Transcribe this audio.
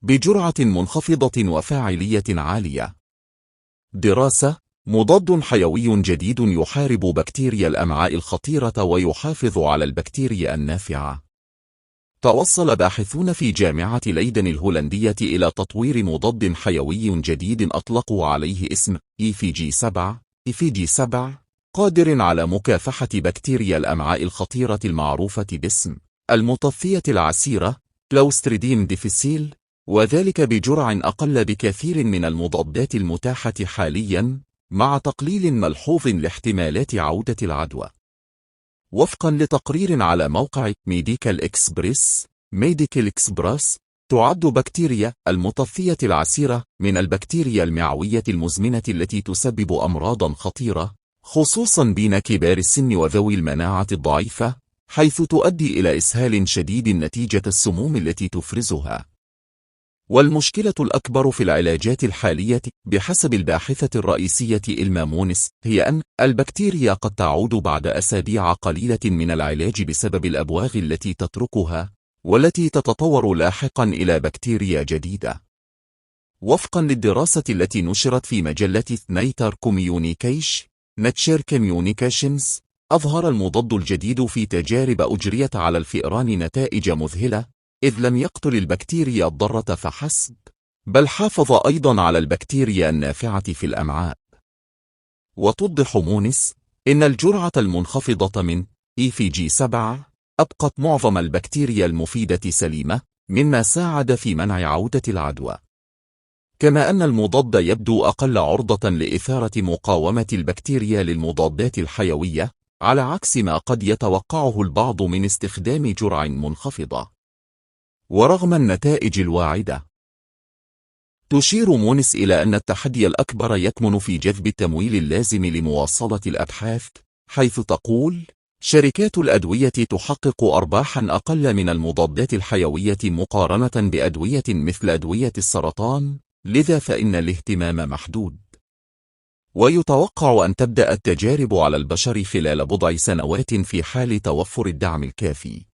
بجرعة منخفضة وفاعلية عالية. دراسة: مضاد حيوي جديد يحارب بكتيريا الأمعاء الخطيرة ويحافظ على البكتيريا النافعة. توصل باحثون في جامعة ليدن الهولندية إلى تطوير مضاد حيوي جديد أطلقوا عليه اسم EFG7 قادر على مكافحة بكتيريا الأمعاء الخطيرة المعروفة باسم المطفية العسيرة كلوستريديم ديفيسيل، وذلك بجرعة أقل بكثير من المضادات المتاحة حالياً، مع تقليل ملحوظ لاحتمالات عودة العدوى. وفقاً لتقرير على موقع ميديكال إكسبرس، تعد بكتيريا المطفية العسيرة من البكتيريا المعوية المزمنة التي تسبب أمراضاً خطيرة، خصوصاً بين كبار السن وذوي المناعة الضعيفة، حيث تؤدي إلى إسهال شديد نتيجة السموم التي تفرزها. والمشكلة الأكبر في العلاجات الحالية بحسب الباحثة الرئيسية إلما مونس هي أن البكتيريا قد تعود بعد أسابيع قليلة من العلاج بسبب الأبواغ التي تتركها، والتي تتطور لاحقا إلى بكتيريا جديدة. وفقا للدراسة التي نشرت في مجلة نيتر كوميونيكيشنز، أظهر المضاد الجديد في تجارب أجريت على الفئران نتائج مذهلة، إذ لم يقتل البكتيريا الضارة فحسب، بل حافظ أيضا على البكتيريا النافعة في الأمعاء. وتوضح مونس إن الجرعة المنخفضة من EFG7 أبقت معظم البكتيريا المفيدة سليمة، مما ساعد في منع عودة العدوى. كما أن المضاد يبدو أقل عرضة لإثارة مقاومة البكتيريا للمضادات الحيوية، على عكس ما قد يتوقعه البعض من استخدام جرعة منخفضة. ورغم النتائج الواعدة، تشير مونس إلى أن التحدي الأكبر يكمن في جذب التمويل اللازم لمواصلة الأبحاث، حيث تقول: شركات الأدوية تحقق أرباحا أقل من المضادات الحيوية مقارنة بأدوية مثل أدوية السرطان، لذا فإن الاهتمام محدود. ويتوقع أن تبدأ التجارب على البشر خلال بضع سنوات في حال توفر الدعم الكافي.